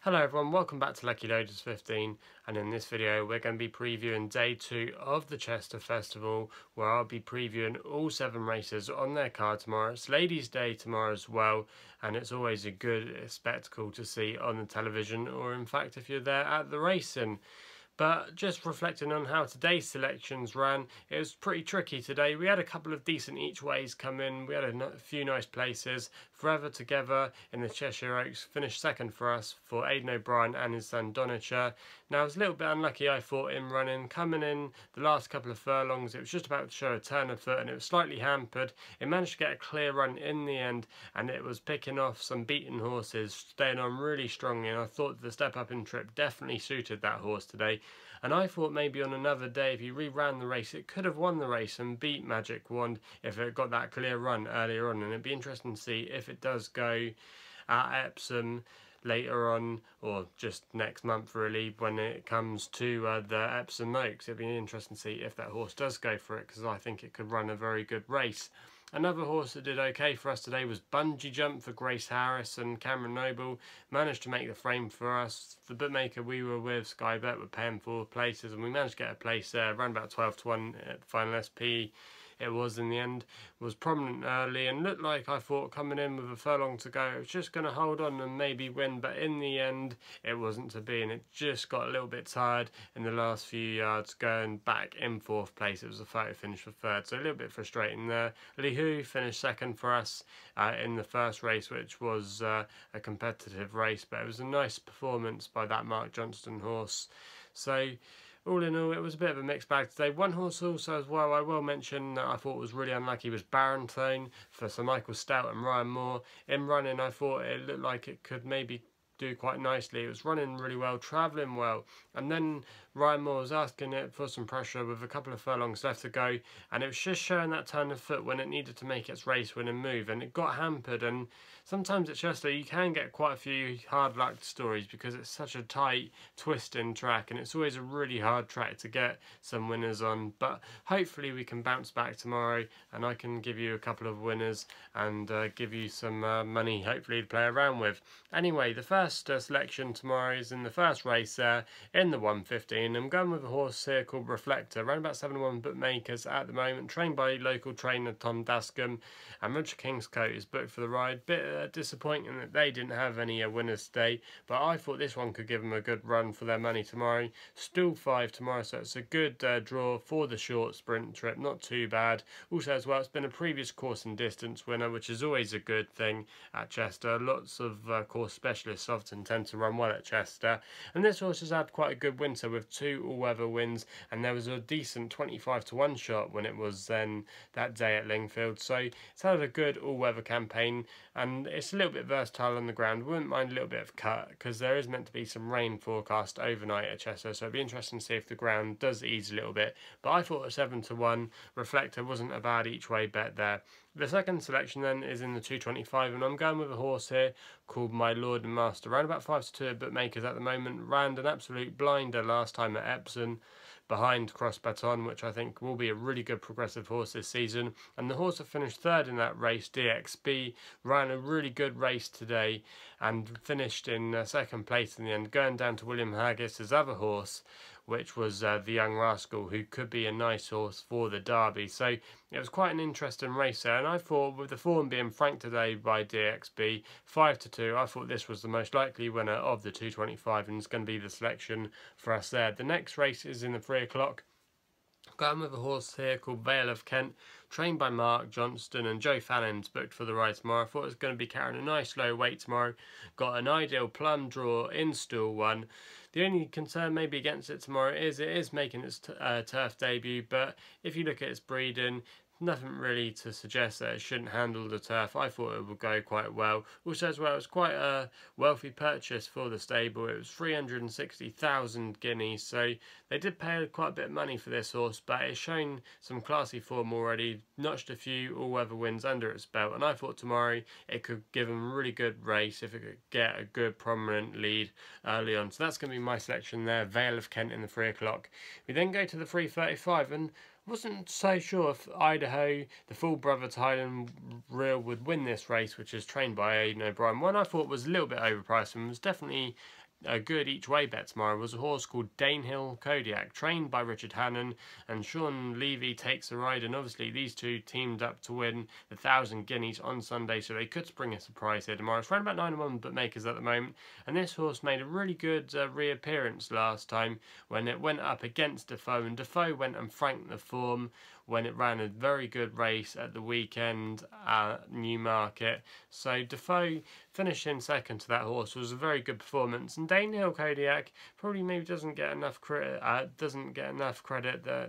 Hello everyone, welcome back to Lucky Loaders 15, and in this video we're going to be previewing day 2 of the Chester Festival, where I'll be previewing all 7 races on their card tomorrow. It's Ladies' Day tomorrow as well, and it's always a good spectacle to see on the television, or in fact if you're there at the racing. But just reflecting on how today's selections ran, it was pretty tricky today. We had a couple of decent each ways come in. We had a few nice places. Forever Together in the Cheshire Oaks finished second for us for Aidan O'Brien and his son Donacher. Now I was a little bit unlucky, I thought, in running. Coming in the last couple of furlongs, it was just about to show a turn of foot and it was slightly hampered. It managed to get a clear run in the end, and it was picking off some beaten horses, staying on really strongly, and I thought the step up in trip definitely suited that horse today. And I thought maybe on another day, if he reran the race, it could have won the race and beat Magic Wand if it got that clear run earlier on. And it'd be interesting to see if it does go at Epsom later on, or just next month really, when it comes to the Epsom Oaks. It'd be interesting to see if that horse does go for it, because I think it could run a very good race. Another horse that did okay for us today was Bungee Jump for Grace Harris and Cameron Noble. Managed to make the frame for us. The bookmaker we were with, Sky Bet, were paying 4 places, and we managed to get a place there. Ran about 12 to 1 at the final SP. It was in the end, was prominent early and looked like, I thought, coming in with a furlong to go, it was just going to hold on and maybe win, but in the end it wasn't to be, and it just got a little bit tired in the last few yards, going back in 4th place. It was a photo finish for 3rd, so a little bit frustrating there. Li Hu finished 2nd for us in the first race, which was a competitive race, but it was a nice performance by that Mark Johnston horse. So all in all, it was a bit of a mixed bag today. One horse also as well I will mention that I thought was really unlucky was Barentone for Sir Michael Stout and Ryan Moore. In running, I thought it looked like it could maybe do quite nicely. It was running really well, travelling well, and then Ryan Moore was asking it for some pressure with a couple of furlongs left to go, and it was just showing that turn of foot when it needed to make its race winning move, and it got hampered. And sometimes at Chester you can get quite a few hard luck stories because it's such a tight, twisting track, and it's always a really hard track to get some winners on. But hopefully we can bounce back tomorrow and I can give you a couple of winners and give you some money hopefully to play around with. Anyway, the first selection tomorrow is in the first race in the 115. I'm going with a horse here called Reflektor, around about 7-1 bookmakers at the moment, trained by local trainer Tom Dascombe, and Roger Kingscote is booked for the ride. Bit disappointing that they didn't have any winners today, but I thought this one could give them a good run for their money tomorrow. Still 5 tomorrow, so it's a good draw for the short sprint trip, not too bad. Also as well, it's been a previous course and distance winner, which is always a good thing at Chester. Lots of course specialists often tend to run well at Chester, and this horse has had quite a good winter with 2 all-weather wins, and there was a decent 25 to 1 shot when it was then that day at Lingfield, so it's had a good all-weather campaign, and it's a little bit versatile on the ground. Wouldn't mind a little bit of cut because there is meant to be some rain forecast overnight at Chester, so it'd be interesting to see if the ground does ease a little bit. But I thought a 7 to 1 Reflektor wasn't a bad each way bet there. The second selection then is in the 225, and I'm going with a horse here called My Lord and Master, around about 5 to 2 at bookmakers at the moment. Ran an absolute blinder last time at Epsom behind Cross Baton, which I think will be a really good progressive horse this season. And the horse that finished 3rd in that race, DXB, ran a really good race today and finished in 2nd place in the end, going down to William Haggis's other horse, which was the Young Rascal, who could be a nice horse for the Derby. So it was quite an interesting race there, and I thought with the form being franked today by DXB, 5 to 2, I thought this was the most likely winner of the 225, and it's going to be the selection for us there. The next race is in the 3 o'clock. Going with a horse here called Vale of Kent, trained by Mark Johnston, and Joe Fannon's booked for the ride tomorrow. I thought it was going to be carrying a nice low weight tomorrow. Got an ideal plum draw in stool 1. The only concern maybe against it tomorrow is it is making its turf debut, but if you look at its breeding, nothing really to suggest that it shouldn't handle the turf. I thought it would go quite well. Also as well, it was quite a wealthy purchase for the stable. It was 360,000 guineas, so they did pay quite a bit of money for this horse, but it's shown some classy form already, notched a few all-weather wins under its belt, and I thought tomorrow it could give them a really good race if it could get a good prominent lead early on. So that's going to be my selection there, Vale of Kent in the 3 o'clock. We then go to the 3:35, and wasn't so sure if Idaho, the full brother to Highland Reel, would win this race, which is trained by Aidan O'Brien. One I thought was a little bit overpriced and was definitely a good each way bet tomorrow was a horse called Danehill Kodiac, trained by Richard Hannon, and Sean Levy takes the ride. And obviously these two teamed up to win the 1,000 guineas on Sunday, so they could spring a surprise here tomorrow. It's around about 9-1 bookmakers at the moment, and this horse made a really good reappearance last time when it went up against Defoe, and Defoe went and franked the form when it ran a very good race at the weekend at Newmarket. So Defoe finishing second to that horse was a very good performance, and Danehill Kodiac probably maybe doesn't get enough credit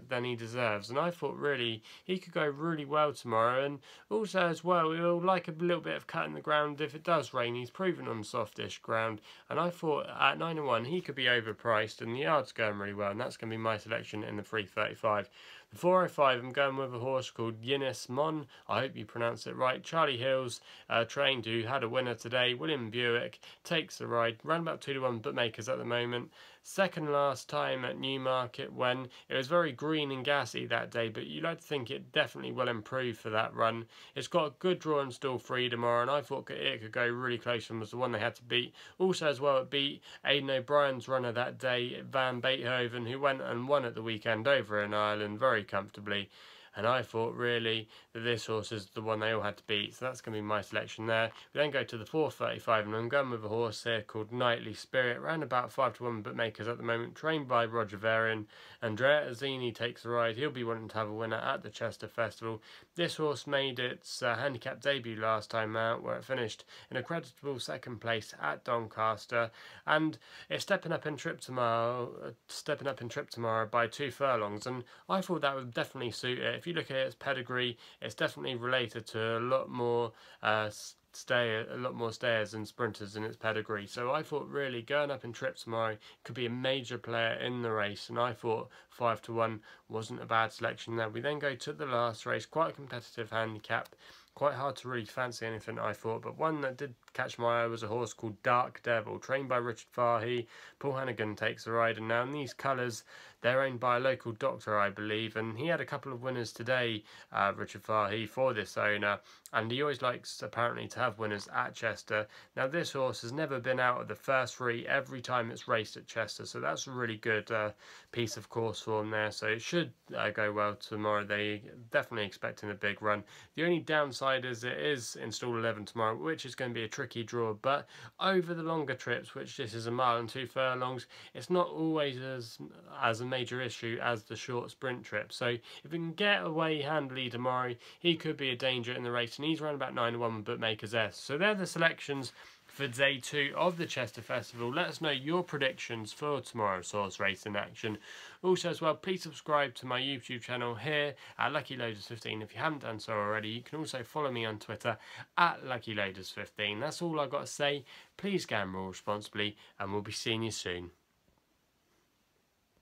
than he deserves. And I thought really he could go really well tomorrow, and also as well he'll like a little bit of cutting the ground if it does rain. He's proven on softish ground, and I thought at 9-1 he could be overpriced, and the yard's going really well, and that's going to be my selection in the 335. The 405, I'm going with a horse called Ynws Mon. I hope you pronounce it right. Charlie Hill's trained, who had a winner today. William Buick takes the ride. Round about 2-1 bookmakers at the moment. Second last time at Newmarket when it was very green and gassy that day, but you'd like to think it definitely will improve for that run. It's got a good draw and stall free tomorrow, and I thought it could go really close and was the one they had to beat. Also as well, it beat Aidan O'Brien's runner that day, Van Beethoven, who went and won at the weekend over in Ireland very comfortably. And I thought really that this horse is the one they all had to beat, so that's going to be my selection there. We then go to the 435, and I'm going with a horse here called Knightly Spirit, around about 5-1 bookmakers at the moment, trained by Roger Varian. Andrea Azzini takes the ride. He'll be wanting to have a winner at the Chester Festival. This horse made its handicap debut last time out, where it finished in a creditable second place at Doncaster, and it's stepping up in trip tomorrow by 2 furlongs, and I thought that would definitely suit it. If you look at its pedigree, it's definitely related to a lot more stayers and sprinters in its pedigree. So I thought really going up in trip tomorrow could be a major player in the race, and I thought 5-1 wasn't a bad selection there. We then go to the last race, quite a competitive handicap. Quite hard to really fancy anything, I thought, but one that did catch my eye was a horse called Dark Devil, trained by Richard Fahey. Paul Hannigan takes the ride, and now in these colours, they're owned by a local doctor, I believe, and he had a couple of winners today, Richard Fahey, for this owner, and he always likes apparently to have winners at Chester. Now this horse has never been out of the first 3 every time it's raced at Chester, so that's a really good piece of course form there, so it should go well tomorrow. They definitely expecting a big run. The only downside is it is in stall 11 tomorrow, which is going to be a tricky draw, but over the longer trips, which this is 1 mile and 2 furlongs, it's not always as a major issue as the short sprint trip. So if we can get away handily tomorrow, he could be a danger in the race, and he's around about 9-1 bookmakers S. So they're the selections for day 2 of the Chester Festival. Let us know your predictions for tomorrow's horse racing action. Also as well, please subscribe to my YouTube channel here at Lucky Loaders 15 if you haven't done so already. You can also follow me on Twitter at Lucky Loaders 15. That's all I've got to say. Please gamble responsibly, and we'll be seeing you soon.